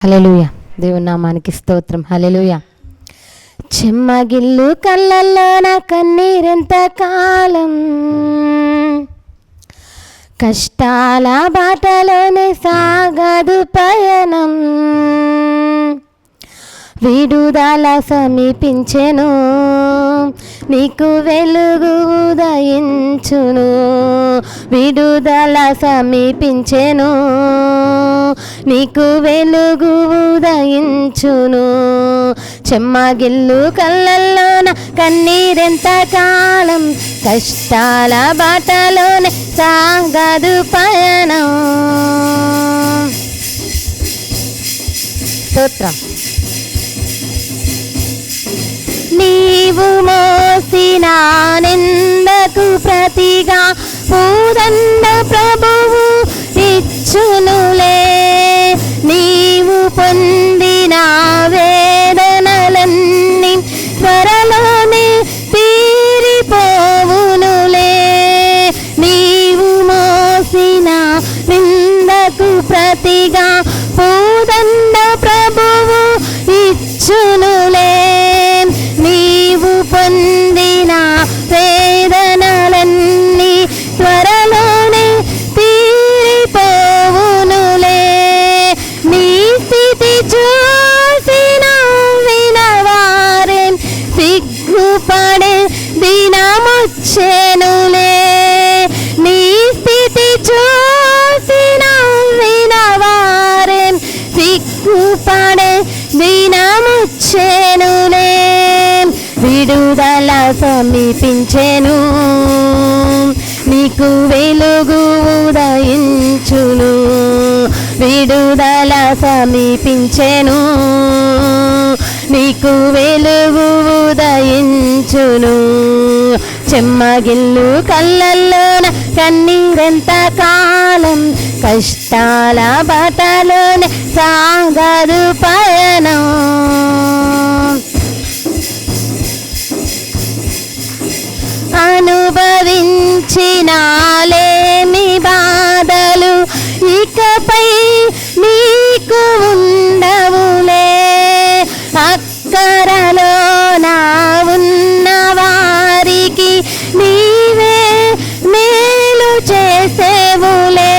హల్లెలూయా. దేవుని నామానికి స్తోత్రం. హల్లెలూయా. చెమ్మగిల్లు కళ్ళల్లోన కన్నీరెంత కాలం, కష్టాల బాటలోనే సాగదు పయనం, విడుదల సమీపించెను, నీకు వెలుగు ఉదయించును. విడుదల సమీపించెను, నీకు వెలుగు ఉదయించును. చెమ్మగిల్లు కళ్ళల్లోన కన్నీరెంత కాలం, కష్టాల బాటలోనే సాగదు పయనం. స్తోత్రం. నీవు మోసిన నిందకు ప్రతిగా పూదండ ప్రభువు ఇచ్చునులే. నీవు పొందిన వేదనలన్నీ త్వరలోనే తీరిపోవునులే. నీవు మోసిన నిందకు ప్రతిగా పూదండ ప్రభువు ఇచ్చునులే. నీవు పొందిన వేదనలన్నీ త్వరలోనే తీరిపోవునులే. నీ స్థితి చూసిన వినవారే సిగ్గుపడే దినమొచ్చెనులే. నీ స్థితి చూసిన వినవారే సిగ్గుపడే దినమొచ్చెనులే. విడుదల సమీపించెను, నీకు వెలుగు ఉదయించును. విడుదల సమీపించెను, నీకు వెలుగు ఉదయించును. చెమ్మగిల్లు కళ్ళల్లోన కన్నీరెంత కాలం, కష్టాల బాటలోనే సాగదు పయనం. అనుభవించినాలేమి బాధలు ఇకపై నీకు ఉండవులే. అక్కరలో నా ఉన్న వారికి నీవే మేలు చేసేవులే.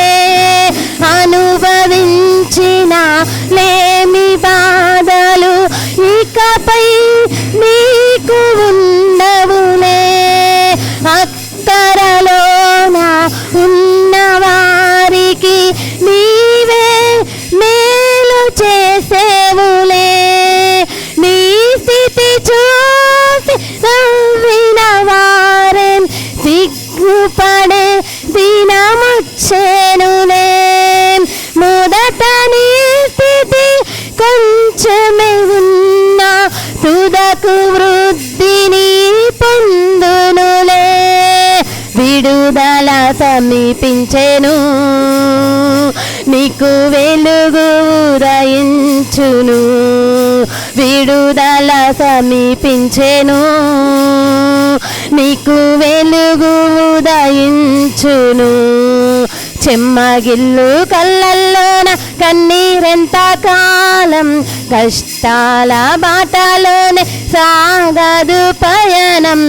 అనుభవించిన లేమి బాధలు ఇకపై నీకు ఉండవులే. అక్కరలోన ఉన్న వారికి నీవే మేలు చేసేవులే. నీ స్థితి చూసి నవ్విన వారే సిగ్గుపడే దినమొచ్చెనులే. మొదట నీ స్థితి కొంచెమే ఉన్నా తుదకు వృద్ధిని పొందునులే. విడుదల సమీపించెను, నీకు వెలుగు ఉదయించును. విడుదల సమీపించెను, నీకు వెలుగు ఉదయించును. చెమ్మగిల్లు కళ్ళల్లోన కన్నీరెంత కాలం, కష్టాల బాటలోనే సాగదు పయనం.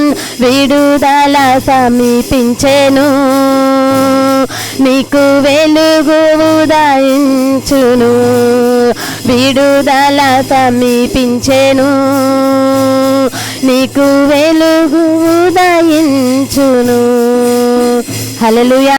విడుదల సమీపించెను, నీకు వెలుగు ఉదయించును. విడుదల సమీపించెను, నీకు వెలుగు ఉదయించును. హల్లెలూయా.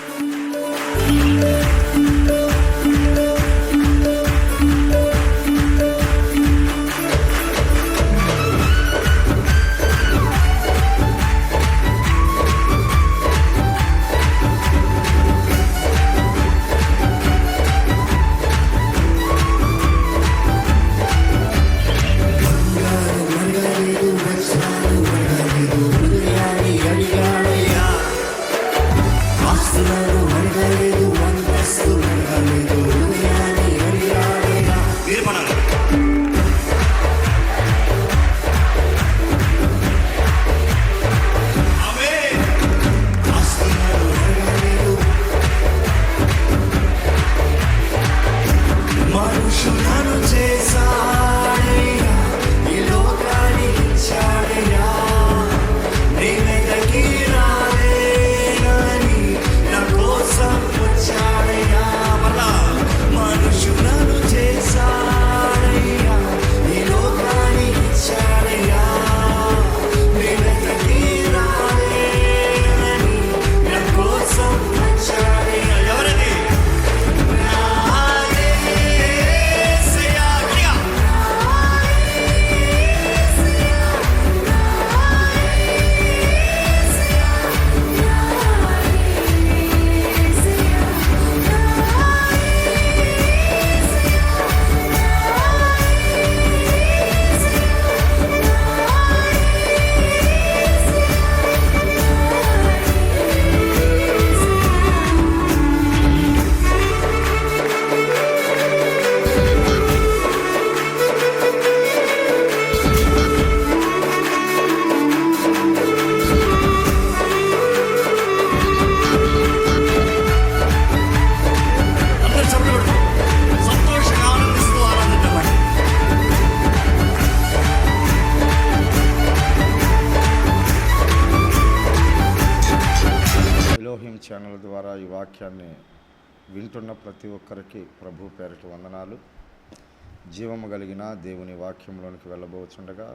Awesome. వాక్యాన్ని వింటున్న ప్రతి ఒక్కరికి ప్రభు పేరిట వందనాలు. జీవము కలిగిన దేవుని వాక్యంలోనికి వెళ్ళబోచుండగా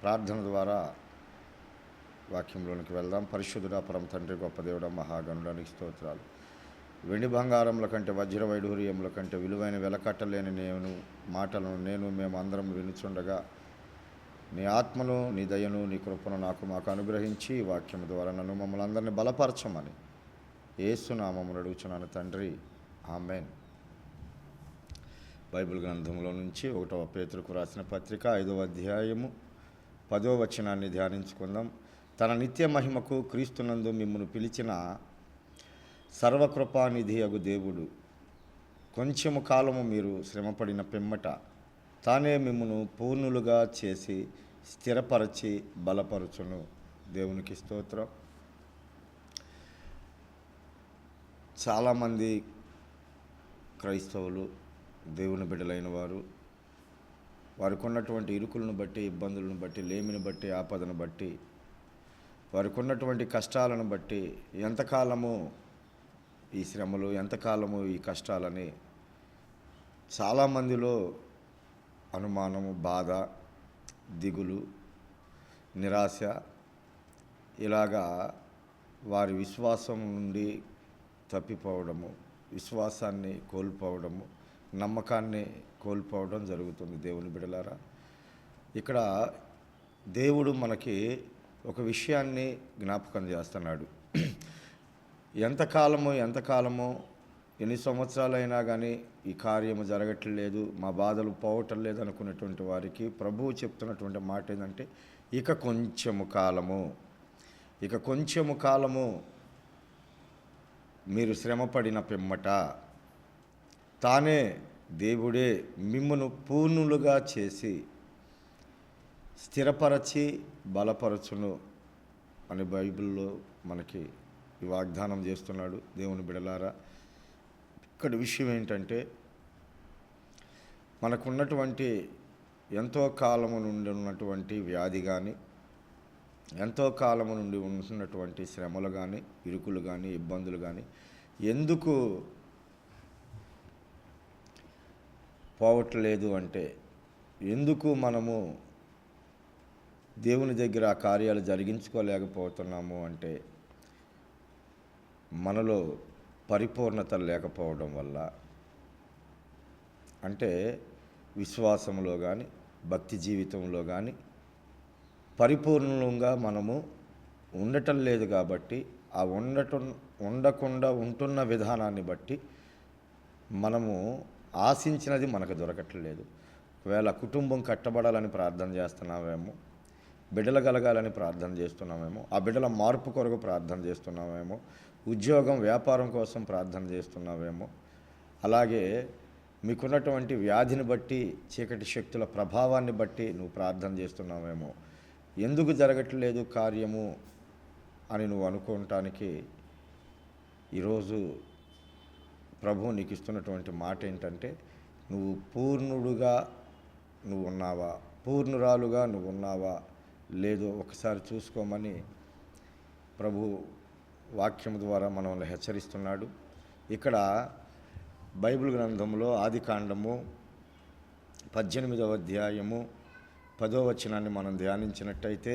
ప్రార్థన ద్వారా వాక్యంలోనికి వెళ్దాం. పరిశుద్ధుడా, పరమ తండ్రి, గొప్ప దేవుడా, మహాగణుడానికి స్తోత్రాలు. వెండి బంగారముల కంటే వజ్ర వైఢూర్యముల కంటే విలువైన వెలకట్టలేని మాటలను మేము అందరం వినుచుండగా నీ ఆత్మను, నీ దయను, నీ కృపను మాకు అనుగ్రహించి వాక్యం ద్వారా నన్ను మమ్మల్ని అందరినీ బలపరచమని యేసు నామమున అడుగుచున్నాను తండ్రి, ఆమేన్. బైబిల్ గ్రంథంలో నుంచి 1వ పేతురుకు రాసిన పత్రిక 5వ అధ్యాయము 10వ వచనాన్ని ధ్యానించుకుందాం. తన నిత్య మహిమకు క్రీస్తునందు మిమ్మును పిలిచిన సర్వకృపానిధి అగు దేవుడు కొంచెము కాలము మీరు శ్రమపడిన పిమ్మట తానే మిమ్మును పూర్ణులుగా చేసి స్థిరపరచి బలపరచును. దేవునికి స్తోత్రం. చాలామంది క్రైస్తవులు, దేవుని బిడ్డలైన వారికి ఉన్నటువంటి ఇరుకులను బట్టి, ఇబ్బందులను బట్టి, లేమిని బట్టి, ఆపదను బట్టి, వారికి ఉన్నటువంటి కష్టాలను బట్టి ఎంతకాలము ఈ శ్రమలు, ఎంతకాలము ఈ కష్టాలని చాలామందిలో అనుమానము, బాధ, దిగులు, నిరాశ, ఇలాగా వారి విశ్వాసం నుండి తప్పిపోవడము, విశ్వాసాన్ని కోల్పోవడము, నమ్మకాన్ని కోల్పోవడం జరుగుతుంది. దేవుని బిడ్డలారా, ఇక్కడ దేవుడు మనకి ఒక విషయాన్ని జ్ఞాపకం చేస్తున్నాడు. ఎంతకాలమో ఎన్ని సంవత్సరాలైనా కానీ ఈ కార్యము జరగట్లేదు, మా బాధలు పోవటం లేదు అనుకున్నటువంటి వారికి ప్రభువు చెప్తున్నటువంటి మాట ఏంటంటే, ఇక కొంచెము కాలము మీరు శ్రమపడిన పిమ్మట తానే దేవుడే మిమ్మును పూర్ణులుగా చేసి స్థిరపరచి బలపరచును అని బైబిల్లో మనకి ఈ వాగ్దానం చేస్తున్నాడు. దేవుని బిడలారా, ఇక్కడ విషయం ఏంటంటే, మనకున్నటువంటి ఎంతో కాలము నుండి ఉన్నటువంటి వ్యాధి కానీ, ఎంతో కాలము నుండి ఉంటున్నటువంటి శ్రమలు కానీ, ఇరుకులు కానీ, ఇబ్బందులు కానీ ఎందుకు పోవట్లేదు అంటే, ఎందుకు మనము దేవుని దగ్గర ఆ కార్యాలు జరిగించుకోలేకపోతున్నాము అంటే, మనలో పరిపూర్ణత లేకపోవడం వల్ల, అంటే విశ్వాసంలో కానీ, భక్తి జీవితంలో కానీ పరిపూర్ణంగా మనము ఉండటం లేదు. కాబట్టి ఆ ఉండకుండా ఉంటున్న విధానాన్ని బట్టి మనము ఆశించినది మనకు దొరకట్లేదు. ఒకవేళ కుటుంబం కట్టబడాలని ప్రార్థన చేస్తున్నామేమో, బిడ్డలు కలగాలని ప్రార్థన చేస్తున్నామేమో, ఆ బిడ్డల మార్పు కొరకు ప్రార్థన చేస్తున్నామేమో, ఉద్యోగం, వ్యాపారం కోసం ప్రార్థన చేస్తున్నామేమో, అలాగే మీకున్నటువంటి వ్యాధిని బట్టి, చీకటి శక్తుల ప్రభావాన్ని బట్టి నువ్వు ప్రార్థన చేస్తున్నావేమో. ఎందుకు జరగట్లేదు కార్యము అని నువ్వు అనుకోవటానికి ఈరోజు ప్రభువు నీకు ఇస్తున్నటువంటి మాట ఏంటంటే, నువ్వు పూర్ణుడుగా నువ్వు ఉన్నావా, పూర్ణురాలుగా నువ్వు ఉన్నావా లేదో ఒకసారి చూసుకోమని ప్రభు వాక్యం ద్వారా మనల్ని హెచ్చరిస్తున్నాడు. ఇక్కడ బైబిల్ గ్రంథంలో ఆదికాండము 18వ అధ్యాయము 10వ వచనాన్ని మనం ధ్యానించినట్టయితే,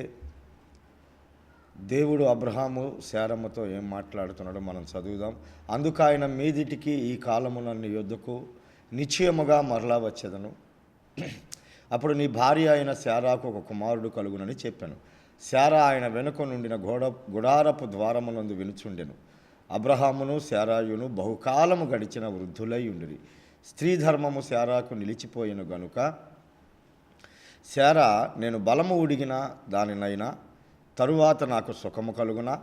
దేవుడు అబ్రహాము శారమ్మతో ఏం మాట్లాడుతున్నాడో మనం చదువుదాం. అందుకు ఆయన, మీదిటికి ఈ కాలము నన్ను యొద్దకు నిశ్చయముగా మరలా వచ్చేదను, అప్పుడు నీ భార్య అయిన శారాకు ఒక కుమారుడు కలుగునని చెప్పాను. శారా ఆయన వెనుక నుండిన గుడారపు ద్వారమునందు వినుచుండెను. అబ్రహామును శారాయును బహుకాలము గడిచిన వృద్ధులై ఉండిరి. స్త్రీ ధర్మము శారాకు నిలిచిపోయిన గనుక శారా, నేను బలము ఉడిగిన దానినైనా తరువాత నాకు సుఖము కలుగునా,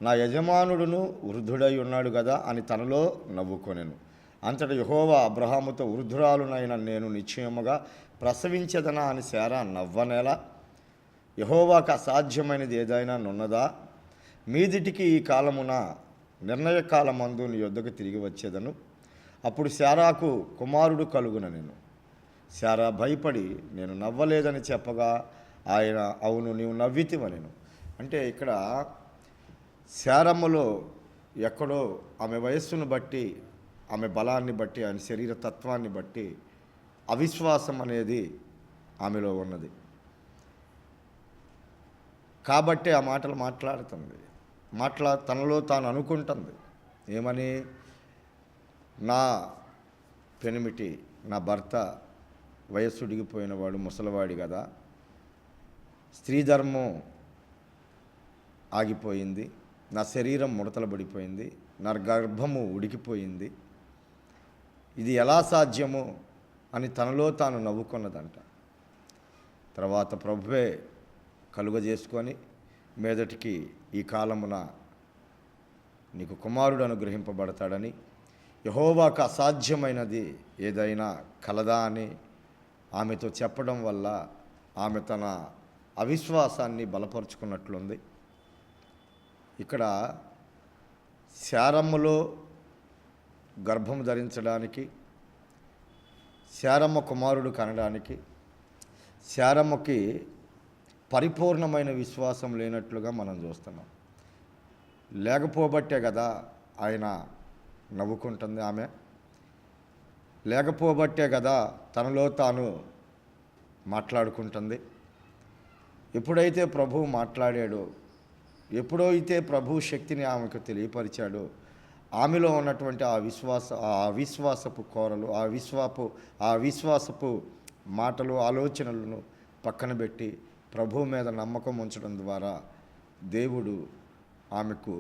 నా యజమానుడును వృద్ధుడై ఉన్నాడు కదా అని తనలో నవ్వుకొనెను. అంతట యెహోవా అబ్రహాముతో, వృద్ధురాలునైన నేను నిశ్చయముగా ప్రసవించదనా అని శారా నవ్వనేలా, యెహోవాకు అసాధ్యమైనది ఏదైనా నున్నదా? మీదిటికి ఈ కాలమున నిర్ణయకాలమందు నీ యొద్దకు తిరిగి వచ్చేదను, అప్పుడు శారాకు కుమారుడు కలుగుననెను. శారా భయపడి నేను నవ్వలేదని చెప్పగా ఆయన, అవును నీవు నవ్వితివనెను. అంటే ఇక్కడ శారమ్మలో ఎక్కడో ఆమె వయస్సును బట్టి, ఆమె బలాన్ని బట్టి, ఆమె శరీర తత్వాన్ని బట్టి అవిశ్వాసం అనేది ఆమెలో ఉన్నది. కాబట్టి ఆ మాటలు మాట్లాడుతుంది. తనలో తాను అనుకుంటుంది ఏమని, నా పెనిమిటి, నా భర్త వయస్సు ఉడిగిపోయినవాడు, ముసలివాడి కదా, స్త్రీ ధర్మం ఆగిపోయింది, నా శరీరం ముడతలు పడిపోయింది, నా గర్భము ఉడికిపోయింది, ఇది ఎలా సాధ్యము అని తనలో తాను నవ్వుకున్నదంట. తర్వాత ప్రభువే కలుగజేసుకొని మీదటికి ఈ కాలమున నీకు కుమారుడు అనుగ్రహింపబడతాడని, యెహోవాకు అసాధ్యమైనది ఏదైనా కలదా అని ఆమెతో చెప్పడం వల్ల ఆమె తన అవిశ్వాసాన్ని బలపరుచుకున్నట్లుంది. ఇక్కడ శారమ్మలో గర్భం ధరించడానికి, శారమ్మ కుమారుడు కనడానికి శారమ్మకి పరిపూర్ణమైన విశ్వాసం లేనట్లుగా మనం చూస్తున్నాం. లేకపోబట్టే కదా ఆయన నవ్వుకుంటుంది, ఆమె లేకపోబట్టే కదా తనలో తాను మాట్లాడుకుంటుంది. ఎప్పుడైతే ప్రభువు మాట్లాడాడో, ఎప్పుడైతే ప్రభు శక్తిని ఆమెకు తెలియపరిచాడో, ఆమెలో ఉన్నటువంటి ఆ అవిశ్వాసపు కోరలు, ఆ విశ్వాసపు మాటలు, ఆలోచనలను పక్కన పెట్టి ప్రభు మీద నమ్మకం ఉంచడం ద్వారా దేవుడు ఆమెకు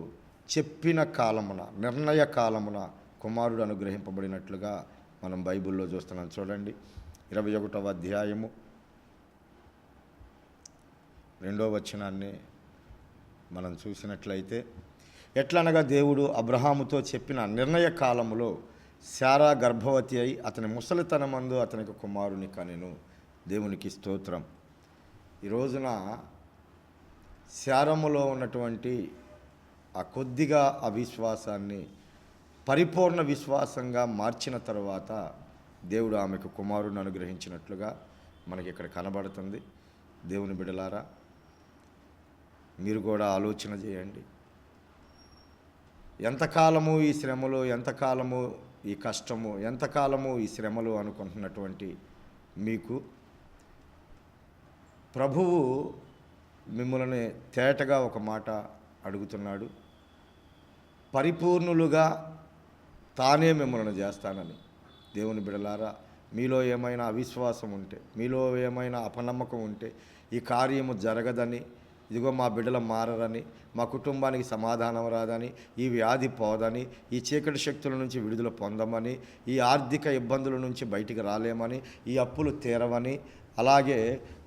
చెప్పిన కాలమున, నిర్ణయ కాలమున కుమారుడు అనుగ్రహింపబడినట్లుగా మనం బైబిల్లో చూస్తున్నాం. చూడండి, 21వ అధ్యాయము 2వ వచనాన్ని మనం చూసినట్లయితే, ఎట్లనగా దేవుడు అబ్రహాముతో చెప్పిన నిర్ణయ కాలములో శారా గర్భవతి అయి అతని ముసలితనమందు అతనికి కుమారుని కనెను. దేవునికి స్తోత్రం. ఈ రోజున శారములో ఉన్నటువంటి ఆ కొద్దిగా అవిశ్వాసాన్ని పరిపూర్ణ విశ్వాసంగా మార్చిన తర్వాత దేవుడు ఆమెకు కుమారుని అనుగ్రహించినట్లుగా మనకి ఇక్కడ కనబడుతుంది. దేవుని బిడ్డలారా, మీరు కూడా ఆలోచన చేయండి. ఎంతకాలము ఈ శ్రమలు, ఎంతకాలము ఈ కష్టము, ఎంతకాలము ఈ శ్రమలు అనుకుంటున్నటువంటి మీకు ప్రభువు మిమ్మల్ని తేటగా ఒక మాట అడుగుతున్నాడు. పరిపూర్ణులుగా తానే మిమ్మల్ని చేస్తానని. దేవుని బిడలారా, మీలో ఏమైనా అవిశ్వాసం ఉంటే, మీలో ఏమైనా అపనమ్మకం ఉంటే, ఈ కార్యము జరగదని, ఇదిగో మా బిడ్డలు మారరని, మా కుటుంబానికి సమాధానం రాదని, ఈ వ్యాధి పోదని, ఈ చీకటి శక్తుల నుంచి విడుదల పొందమని, ఈ ఆర్థిక ఇబ్బందుల నుంచి బయటికి రాలేమని, ఈ అప్పులు తీరవని, అలాగే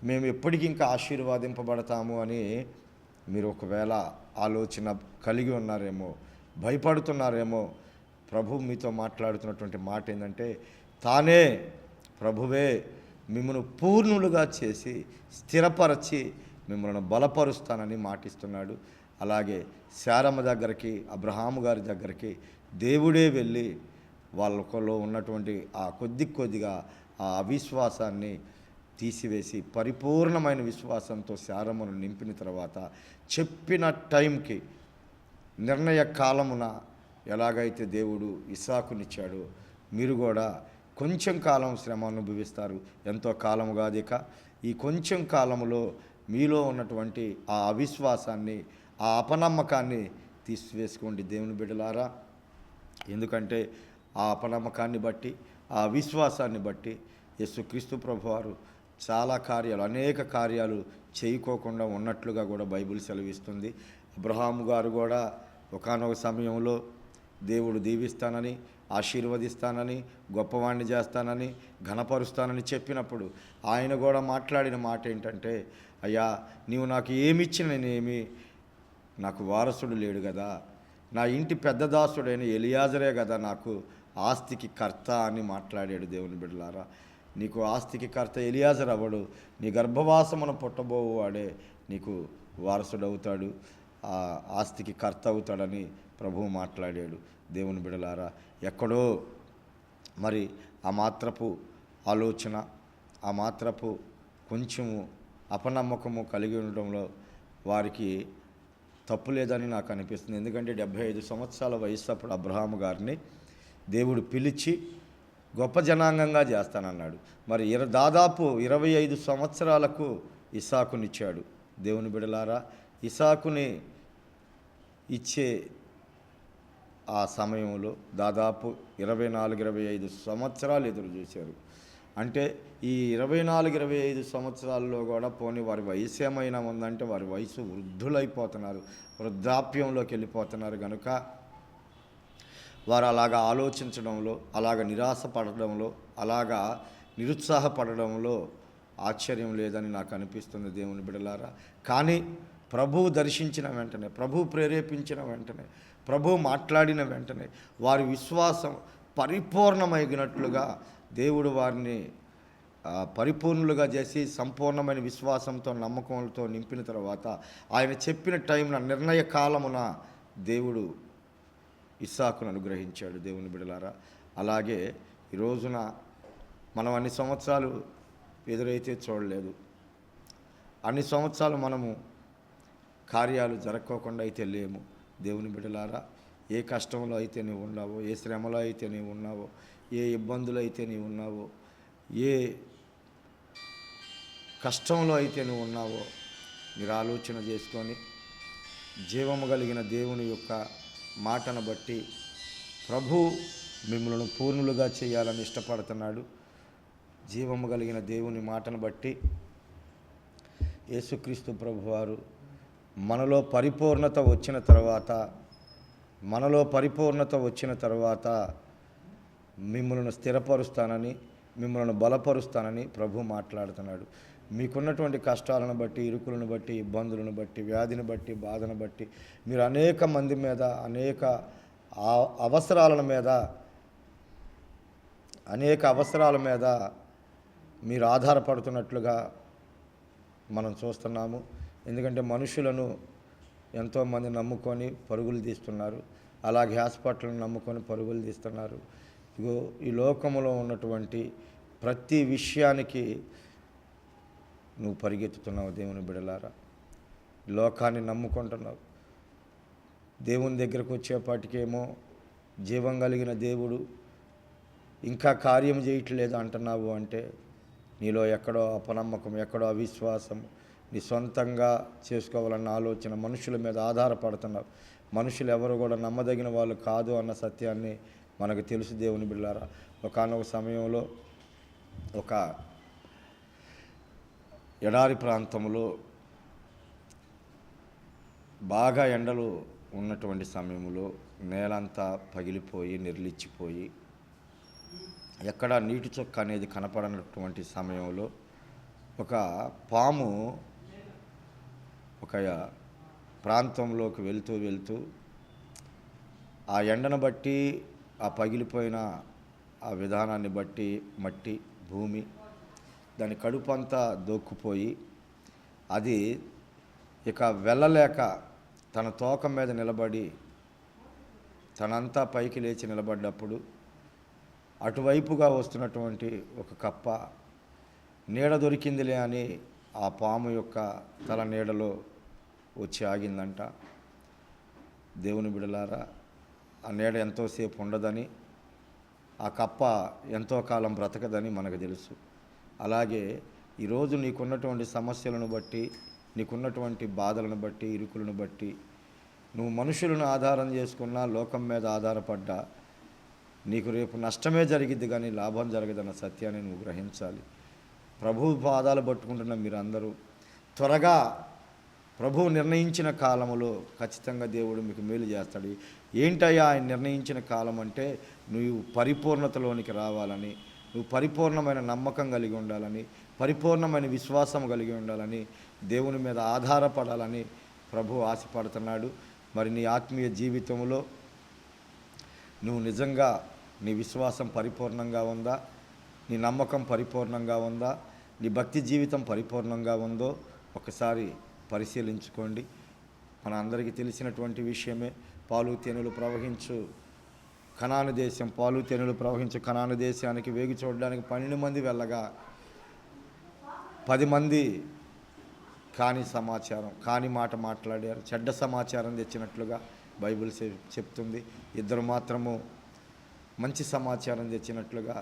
మేము ఎప్పటికీ ఇంకా ఆశీర్వాదింపబడతాము అని మీరు ఒకవేళ ఆలోచన కలిగి ఉన్నారేమో, భయపడుతున్నారేమో, ప్రభు మీతో మాట్లాడుతున్నటువంటి మాట ఏంటంటే, తానే ప్రభువే మిమ్మల్ని పూర్ణులుగా చేసి స్థిరపరచి మిమ్మల్ని బలపరుస్తానని మాటిస్తున్నాడు. అలాగే శారమ్మ దగ్గరికి, అబ్రహాము గారి దగ్గరికి దేవుడే వెళ్ళి వాళ్ళలో ఉన్నటువంటి ఆ కొద్దిగా ఆ అవిశ్వాసాన్ని తీసివేసి పరిపూర్ణమైన విశ్వాసంతో శారమ్మను నింపిన తర్వాత చెప్పిన టైంకి, నిర్ణయ కాలమున ఎలాగైతే దేవుడు ఇస్సాకునిచ్చాడో మీరు కూడా కొంచెం కాలం శ్రమ అనుభవిస్తారు. ఎంతో కాలము కాదు, ఇక ఈ కొంచెం కాలములో మీలో ఉన్నటువంటి ఆ అవిశ్వాసాన్ని, ఆ అపనమ్మకాన్ని తీసివేసుకోండి దేవుని బిడ్డలారా. ఎందుకంటే ఆ అపనమ్మకాన్ని బట్టి, ఆ అవిశ్వాసాన్ని బట్టి యేసుక్రీస్తు ప్రభువారు చాలా కార్యాలు, అనేక కార్యాలు చేయకోకుండా ఉన్నట్లుగా కూడా బైబిల్ సెలవిస్తుంది. అబ్రహాము గారు కూడా ఒకానొక సమయంలో దేవుడు దీవిస్తానని, ఆశీర్వదిస్తానని, గొప్పవాణ్ణి చేస్తానని, ఘనపరుస్తానని చెప్పినప్పుడు ఆయన కూడా మాట్లాడిన మాట ఏంటంటే, అయ్యా నీవు నాకు ఏమిచ్చిన నేనేమి, నాకు వారసుడు లేడు కదా, నా ఇంటి పెద్ద దాసుడైన ఎలియాజరే కదా నాకు ఆస్తికి కర్త అని మాట్లాడాడు. దేవుని బిడ్డలారా, నీకు ఆస్తికి కర్త ఎలియాజర్ అవ్వడు, నీ గర్భవాసమున పుట్టబోవు వాడే నీకు వారసుడవుతాడు, ఆ ఆస్తికి కర్త అవుతాడని ప్రభువు మాట్లాడాడు. దేవుని బిడ్డలారా, ఎక్కడో మరి ఆ మాత్రపు ఆలోచన, ఆ మాత్రపు కొంచెము అపనమ్మకము కలిగి ఉండడంలో వారికి తప్పు లేదని నాకు అనిపిస్తుంది. ఎందుకంటే 75 సంవత్సరాల వయసు అప్పుడు అబ్రహాము గారిని దేవుడు పిలిచి గొప్ప జనాంగంగా చేస్తానన్నాడు. మరి దాదాపు 25 సంవత్సరాలకు ఇస్సాకునిచ్చాడు. దేవుని బిడలారా, ఇస్సాకుని ఇచ్చే ఆ సమయంలో దాదాపు 24-25 సంవత్సరాలు ఎదురు చూశారు. అంటే ఈ 24-25 సంవత్సరాల్లో కూడా పోనీ వారి వయసు ఏమైనా ఉందంటే వారి వయసు వృద్ధులైపోతున్నారు, వృద్ధాప్యంలోకి వెళ్ళిపోతున్నారు. కనుక వారు అలాగా ఆలోచించడంలో, అలాగ నిరాశపడడంలో, అలాగా నిరుత్సాహపడడంలో ఆశ్చర్యం లేదని నాకు అనిపిస్తుంది దేవుని బిడలారా. కానీ ప్రభువు దర్శించిన వెంటనే, ప్రభువు ప్రేరేపించిన వెంటనే, ప్రభువు మాట్లాడిన వెంటనే వారి విశ్వాసం పరిపూర్ణమైనట్లుగా దేవుడు వారిని పరిపూర్ణులుగా చేసి సంపూర్ణమైన విశ్వాసంతో నమ్మకంతో నింపిన తర్వాత ఆయన చెప్పిన టైంన నిర్ణయ కాలమున దేవుడు ఇస్సాకును అనుగ్రహించాడు. దేవుని బిడలారా, అలాగే ఈ రోజున మనం అన్ని సంవత్సరాలు ఎదురైతే చూడలేదు, అన్ని సంవత్సరాలు మనము కార్యాలు జరగకోకుండా అయితే లేము. దేవుని బిడలారా, ఏ కష్టంలో అయితే నీవు ఉన్నావో, ఏ శ్రమలో అయితే నీవు ఉన్నావో, ఏ ఇబ్బందులు అయితే నీవు ఉన్నావో, ఏ కష్టంలో అయితే నువ్వు ఉన్నావో మీరు ఆలోచన చేసుకొని జీవము కలిగిన దేవుని యొక్క మాటను బట్టి ప్రభు మిమ్మల్ని పూర్ణులుగా చేయాలని ఇష్టపడుతున్నాడు. జీవము కలిగిన దేవుని మాటను బట్టి యేసుక్రీస్తు ప్రభువారు మనలో పరిపూర్ణత వచ్చిన తర్వాత మిమ్మల్ని స్థిరపరుస్తానని, మిమ్మల్ని బలపరుస్తానని ప్రభు మాట్లాడుతున్నాడు. మీకున్నటువంటి కష్టాలను బట్టి, ఇరుకులను బట్టి, ఇబ్బందులను బట్టి, వ్యాధిని బట్టి, బాధను బట్టి మీరు అనేక మంది మీద, అనేక అవసరాల మీద మీరు ఆధారపడుతున్నట్లుగా మనం చూస్తున్నాము. ఎందుకంటే మనుషులను ఎంతోమంది నమ్ముకొని పరుగులు తీస్తున్నారు, అలాగే హాస్పిటల్ని నమ్ముకొని పరుగులు తీస్తున్నారు. ఇగో ఈ లోకంలో ఉన్నటువంటి ప్రతి విషయానికి నువ్వు పరిగెత్తుతున్నావు. దేవుని బిడలారా, లోకాన్ని నమ్ముకుంటున్నావు. దేవుని దగ్గరకు వచ్చేపాటికేమో జీవం కలిగిన దేవుడు ఇంకా కార్యం చేయట్లేదు అంటున్నావు. అంటే నీలో ఎక్కడో అపనమ్మకం, ఎక్కడో అవిశ్వాసం, నీ సొంతంగా చేసుకోవాలన్న ఆలోచన, మనుషుల మీద ఆధారపడుతున్నావు. మనుషులు ఎవరు కూడా నమ్మదగిన వాళ్ళు కాదు అన్న సత్యాన్ని మనకు తెలుసు. దేవుని బిడ్డలారా, ఒకానొక సమయంలో ఒక ఎడారి ప్రాంతంలో బాగా ఎండలు ఉన్నటువంటి సమయంలో నేలంతా పగిలిపోయి నిర్లిచ్చిపోయి ఎక్కడ నీటి చొక్క అనేది కనపడనటువంటి సమయంలో ఒక పాము ఒక ప్రాంతంలోకి వెళ్తూ ఆ ఎండను బట్టి, ఆ పగిలిపోయిన ఆ విధానాన్ని బట్టి మట్టి, భూమి దాని కడుపు అంతా దొక్కుపోయి అది ఇక వెళ్ళలేక తన తోక మీద నిలబడి తనంతా పైకి లేచి నిలబడ్డప్పుడు అటువైపుగా వస్తున్నటువంటి ఒక కప్ప నీడ దొరికిందిలే అని ఆ పాము యొక్క తల నీడలో వచ్చి ఆగిందంట. దేవుని బిడలారా, ఆ నీడ ఎంతోసేపు ఉండదని, ఆ కప్ప ఎంతో కాలం బ్రతకదని మనకు తెలుసు. అలాగే ఈరోజు నీకున్నటువంటి సమస్యలను బట్టి, నీకున్నటువంటి బాధలను బట్టి, ఇరుకులను బట్టి నువ్వు మనుషులను ఆధారం చేసుకున్నా, లోకం మీద ఆధారపడ్డా నీకు రేపు నష్టమే జరిగిద్ది కానీ లాభం జరగదన్న సత్యాన్ని నువ్వు గ్రహించాలి. ప్రభువు పాదాలు పట్టుకుంటున్న మీరందరూ త్వరగా ప్రభువు నిర్ణయించిన కాలములో ఖచ్చితంగా దేవుడు మీకు మేలు చేస్తాడు. ఏంటయ్యా ఆయన నిర్ణయించిన కాలం అంటే, నువ్వు పరిపూర్ణతలోనికి రావాలని, నువ్వు పరిపూర్ణమైన నమ్మకం కలిగి ఉండాలని, పరిపూర్ణమైన విశ్వాసం కలిగి ఉండాలని, దేవుని మీద ఆధారపడాలని ప్రభువు ఆశపడుతున్నాడు. మరి నీ ఆత్మీయ జీవితంలో నువ్వు నిజంగా నీ విశ్వాసం పరిపూర్ణంగా ఉందా, నీ నమ్మకం పరిపూర్ణంగా ఉందా, నీ భక్తి జీవితం పరిపూర్ణంగా ఉందో ఒకసారి పరిశీలించుకోండి. మన అందరికీ తెలిసినటువంటి విషయమే, పాలు తేనెలు ప్రవహించు కనాను దేశానికి వేగి చూడడానికి 12 మంది వెళ్ళగా 10 మంది కాని సమాచారం, కాని మాట మాట్లాడారు. చెడ్డ సమాచారం తెచ్చినట్లుగా బైబిల్ చెప్తుంది. ఇద్దరు మాత్రము మంచి సమాచారం తెచ్చినట్లుగా,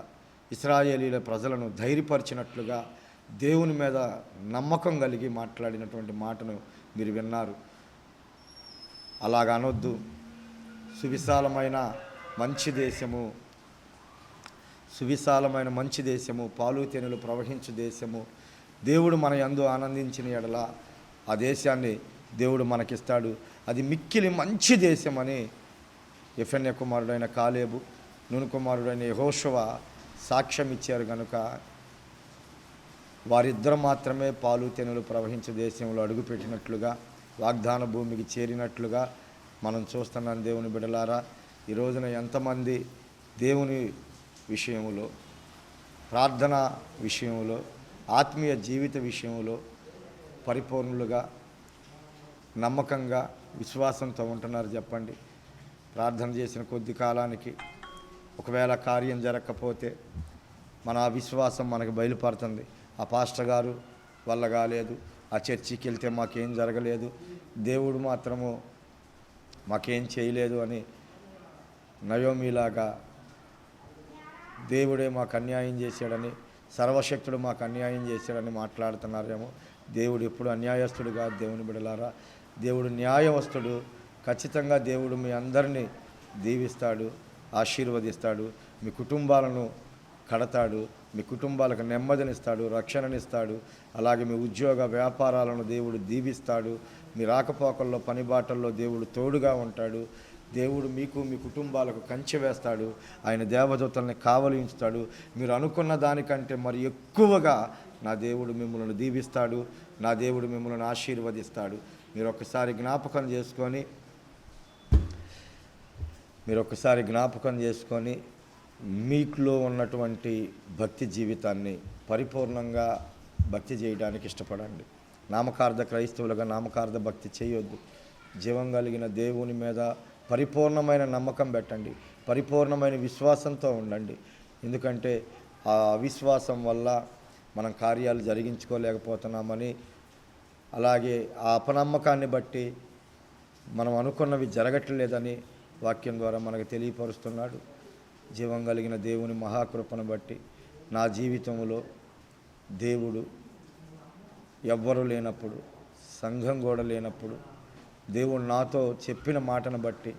ఇశ్రాయేలీల ప్రజలను ధైర్యపరిచినట్లుగా, దేవుని మీద నమ్మకం కలిగి మాట్లాడినటువంటి మాటను మీరు విన్నారు. అలాగ అనొద్దు. సువిశాలమైన మంచి దేశము, పాలు తేనెలు ప్రవహించు దేశము, దేవుడు మన యందు ఆనందించిన ఎడల ఆ దేశాన్ని దేవుడు మనకిస్తాడు. అది మిక్కిలి మంచి దేశం అని యెఫెన్య కుమారుడైన కాలేబు, నూను కుమారుడైన యెహోషువ సాక్ష్యం ఇచ్చారు. కనుక వారిద్దరు మాత్రమే పాలు తేనెలు ప్రవహించే దేశంలో అడుగుపెట్టినట్లుగా, వాగ్దాన భూమికి చేరినట్లుగా మనం చూస్తున్నాం. దేవుని బిడ్డలారా, ఈ రోజున ఎంతమంది దేవుని విషయంలో, ప్రార్థన విషయంలో, ఆత్మీయ జీవిత విషయంలో పరిపూర్ణులుగా, నమ్మకంగా, విశ్వాసంతో ఉంటున్నారు చెప్పండి. ప్రార్థన చేసిన కొద్ది కాలానికి ఒకవేళ కార్యం జరగకపోతే మన విశ్వాసం మనకు బయలుపడుతుంది. ఆ పాస్టర్ గారు వల్ల కాలేదు, ఆ చర్చికి వెళ్తే మాకేం జరగలేదు, దేవుడు మాత్రము మాకేం చేయలేదు అని నయోమిలాగా దేవుడే మాకు అన్యాయం చేశాడని, సర్వశక్తుడు మాకు అన్యాయం చేశాడని మాట్లాడుతున్నారేమో. దేవుడు ఎప్పుడు అన్యాయస్తుడుగా, దేవుని బిడలారా, దేవుడు న్యాయవస్తుడు. ఖచ్చితంగా దేవుడు మీ అందరినీ దీవిస్తాడు, ఆశీర్వదిస్తాడు, మీ కుటుంబాలను కడతాడు, మీ కుటుంబాలకు నెమ్మదినిస్తాడు, రక్షణనిస్తాడు. అలాగే మీ ఉద్యోగ వ్యాపారాలను దేవుడు దీవిస్తాడు. మీ రాకపోకల్లో, పనిబాటల్లో దేవుడు తోడుగా ఉంటాడు. దేవుడు మీకు, మీ కుటుంబాలకు కంచె వేస్తాడు. ఆయన దేవదూతల్ని కావలించుతాడు. మీరు అనుకున్న దానికంటే మరి ఎక్కువగా నా దేవుడు మిమ్మల్ని దీవిస్తాడు, నా దేవుడు మిమ్మల్ని ఆశీర్వదిస్తాడు. మీరు ఒక్కసారి జ్ఞాపకం చేసుకొని మీకులో ఉన్నటువంటి భక్తి జీవితాన్ని పరిపూర్ణంగా భక్తి చేయడానికి ఇష్టపడండి. నామకార్థ క్రైస్తవులుగా నామకార్థ భక్తి చేయొద్దు. జీవం కలిగిన దేవుని మీద పరిపూర్ణమైన నమ్మకం పెట్టండి, పరిపూర్ణమైన విశ్వాసంతో ఉండండి. ఎందుకంటే ఆ అవిశ్వాసం వల్ల మనం కార్యాలు జరిగించుకోలేకపోతున్నామని, అలాగే ఆ అపనమ్మకాన్ని బట్టి మనం అనుకున్నవి జరగట్లేదని వాక్యం ద్వారా మనకు తెలియపరుస్తున్నాడు. జీవం కలిగిన దేవుని మహాకృపను బట్టి నా జీవితంలో దేవుడు ఎవ్వరూ లేనప్పుడు, సంఘం కూడా లేనప్పుడు, దేవుడు నాతో చెప్పిన మాటను బట్టి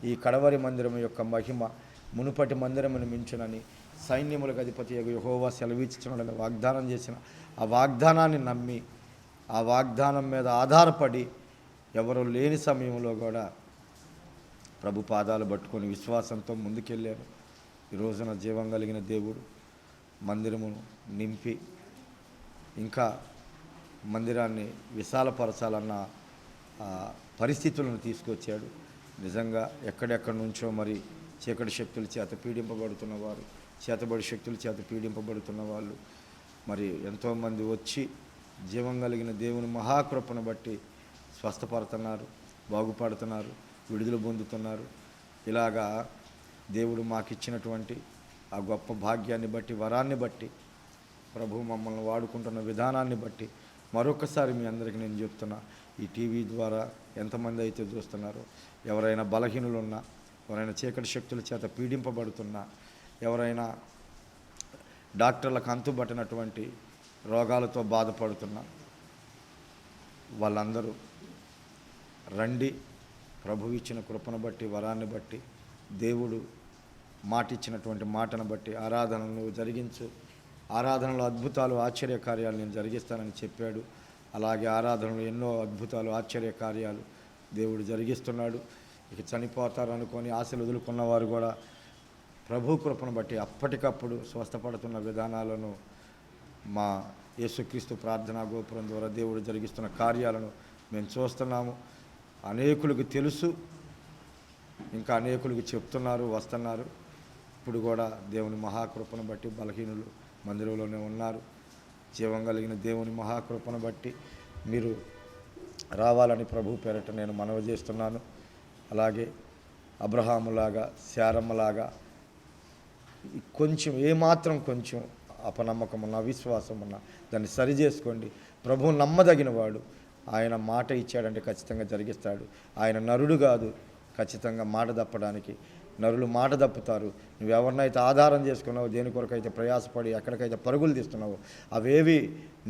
ఈ కడవరి మందిరం యొక్క మహిమ మునుపటి మందిరమును మించునని సైన్యములకు అధిపతి యెహోవా సెలవిచ్చుచున్నాడని వాగ్దానం చేసిన ఆ వాగ్దానాన్ని నమ్మి, ఆ వాగ్దానం మీద ఆధారపడి ఎవరు లేని సమయంలో కూడా ప్రభు పాదాలు పట్టుకొని విశ్వాసంతో ముందుకెళ్ళాను. ఈ రోజున జీవం కలిగిన దేవుడు మందిరమును నింపి ఇంకా మందిరాన్ని విశాలపరచాలన్న పరిస్థితులను తీసుకొచ్చాడు. నిజంగా ఎక్కడెక్కడి నుంచో మరి చీకటి శక్తుల చేత పీడింపబడుతున్న వారు, చేతబడి శక్తుల చేత పీడింపబడుతున్న వాళ్ళు మరి ఎంతోమంది వచ్చి జీవం కలిగిన దేవుని మహాకృపను బట్టి స్వస్థపడుతున్నారు, బాగుపడుతున్నారు, విడుదల పొందుతున్నారు. ఇలాగా దేవుడు మాకు ఇచ్చినటువంటి ఆ గొప్ప భాగ్యాన్ని బట్టి, వరాన్ని బట్టి, ప్రభు మమ్మల్ని వాడుకుంటున్న విధానాన్ని బట్టి మరొకసారి మీ అందరికీ నేను చెప్తున్నా. ఈ టీవీ ద్వారా ఎంతమంది అయితే చూస్తున్నారో, ఎవరైనా బలహీనులున్నా, ఎవరైనా చీకటి శక్తుల చేత పీడింపబడుతున్నా, ఎవరైనా డాక్టర్లకు అంతుబట్టినటువంటి రోగాలతో బాధపడుతున్నా, వాళ్ళందరూ రండి. ప్రభు ఇచ్చిన కృపను బట్టి, వరాన్ని బట్టి, దేవుడు మాటిచ్చినటువంటి మాటను బట్టి ఆరాధనలు జరిగించు. ఆరాధనలో అద్భుతాలు, ఆశ్చర్యకార్యాలు నేను జరిగిస్తానని చెప్పాడు. అలాగే ఆరాధనలో ఎన్నో అద్భుతాలు, ఆశ్చర్యకార్యాలు దేవుడు జరిగిస్తున్నాడు. ఇక చనిపోతారు అనుకొని ఆశలు వదులుకున్న వారు కూడా ప్రభు కృపను బట్టి అప్పటికప్పుడు స్వస్థపడుతున్న విధానాలను మా యేసుక్రీస్తు ప్రార్థనా గోపురం ద్వారా దేవుడు జరిగిస్తున్న కార్యాలను మేము చూస్తున్నాము. అనేకులకు తెలుసు, ఇంకా అనేకులకు చెప్తున్నారు, వస్తున్నారు. ఇప్పుడు కూడా దేవుని మహాకృపను బట్టి బలహీనులు మందిరంలోనే ఉన్నారు. జీవం కలిగిన దేవుని మహాకృపను బట్టి మీరు రావాలని ప్రభు పేరట నేను మనవి చేస్తున్నాను. అలాగే అబ్రహాములాగా, శారమ్మలాగా కొంచెం ఏమాత్రం కొంచెం అపనమ్మకం ఉన్న, అవిశ్వాసం ఉన్న దాన్ని సరిచేసుకోండి. ప్రభు నమ్మదగిన వాడు, ఆయన మాట ఇచ్చాడంటే ఖచ్చితంగా జరిగిస్తాడు. ఆయన నరుడు కాదు ఖచ్చితంగా మాట తప్పడానికి. నరులు మాట తప్పుతారు. నువ్వు ఎవరినైతే ఆధారం చేసుకున్నావో, దేని కొరకైతే ప్రయాసపడి ఎక్కడికైతే పరుగులు తీస్తున్నావో, అవేవి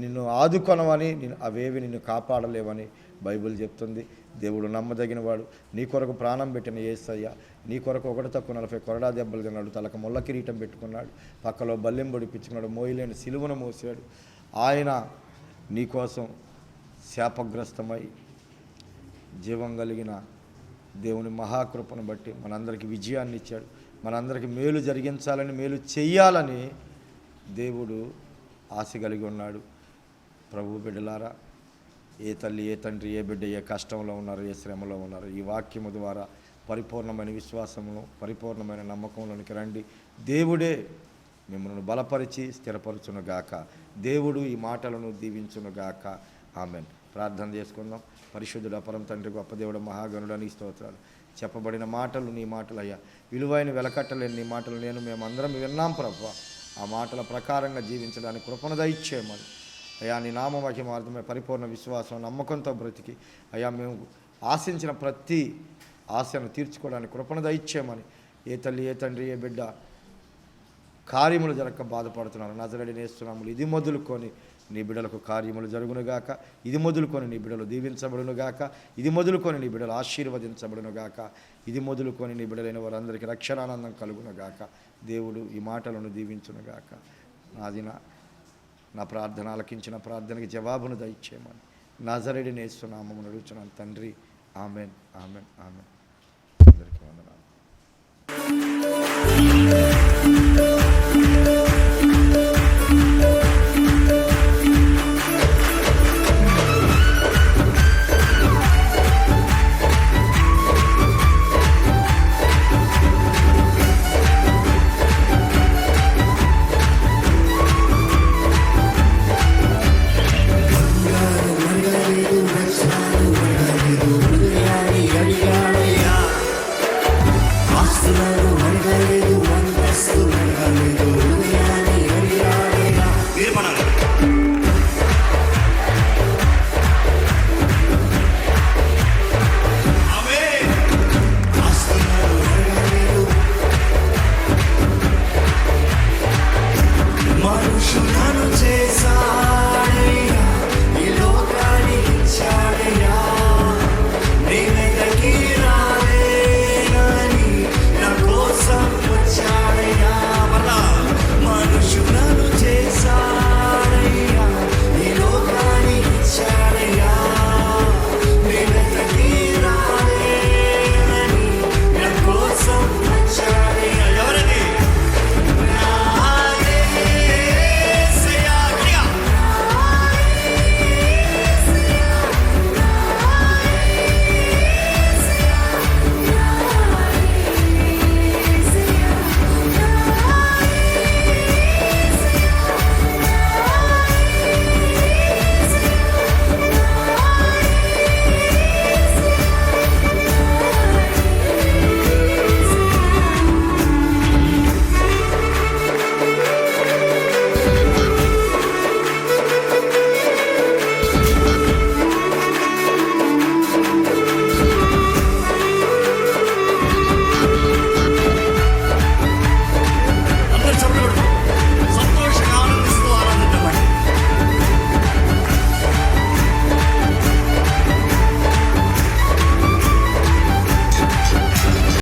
నిన్ను ఆదుకొనవని, అవేవి నిన్ను కాపాడలేవని బైబిల్ చెప్తుంది. దేవుడు నమ్మదగినవాడు. నీ కొరకు ప్రాణం పెట్టిన యేసయ్య నీ కొరకు 1-40 కొరడా దెబ్బలు తిన్నాడు. తలకు ముళ్ళ కిరీటం పెట్టుకున్నాడు. పక్కలో బల్లెం పొడిపించుకున్నాడు. మోయలేని సిలువను మోసాడు. ఆయన నీ కోసం శాపగ్రస్తమై జీవం కలిగిన దేవుని మహాకృపను బట్టి మనందరికీ విజయాన్ని ఇచ్చాడు. మనందరికీ మేలు జరిగించాలని, మేలు చెయ్యాలని దేవుడు ఆశ కలిగి ఉన్నాడు. ప్రభు బిడ్డలారా, ఏ తల్లి, ఏ తండ్రి, ఏ బిడ్డ ఏ కష్టంలో ఉన్నారు, ఏ శ్రమలో ఉన్నారు, ఈ వాక్యము ద్వారా పరిపూర్ణమైన విశ్వాసమును, పరిపూర్ణమైన నమ్మకంలోనికి రండి. దేవుడే మిమ్మల్ని బలపరిచి స్థిరపరచునుగాక. దేవుడు ఈ మాటలను దీవించునుగాక. ఆమెన్. ప్రార్థన చేసుకుందాం. పరిశుద్ధుడు, పరమ తండ్రి, గొప్ప దేవుడు, మహాగణుడు, నీ స్తోత్రాలు. చెప్పబడిన మాటలు నీ మాటలు అయ్యా, విలువైన వెలకట్టలేని నీ మాటలు మేమందరం విన్నాం ప్రభువా. ఆ మాటల ప్రకారంగా జీవించడానికి కృపను దయచేయమని అయ్యా, నీ నామవాక్య మార్గమే పరిపూర్ణ విశ్వాసం, నమ్మకంతో బ్రతికి అయ్యా మేము ఆశించిన ప్రతి ఆశను తీర్చుకోవడానికి కృపను దయచేయమని, ఏ తల్లి, ఏ తండ్రి, ఏ బిడ్డ కార్యములు జరగక బాధపడుతున్నారు, నజరేయుడైన యేసు నామములో ఇది మొదలుకొని నీ బిడ్డలకు కార్యములు జరుగునుగాక. ఇది మొదలుకొని నీ బిడ్డలు దీవించబడునుగాక. ఇది మొదలుకొని నీ బిడ్డలు ఆశీర్వదించబడునుగాక. ఇది మొదలుకొని నీ బిడ్డలైన వారందరికీ రక్షణానందం కలుగునుగాక. దేవుడు ఈ మాటలను దీవించునుగాక. నా ప్రార్థన ఆలకించిన ప్రార్థనకి జవాబును దయచేయమని నజరేయుడైన యేసు నామమున అడుగుచున్నాను తండ్రి. Amen, amen, amen.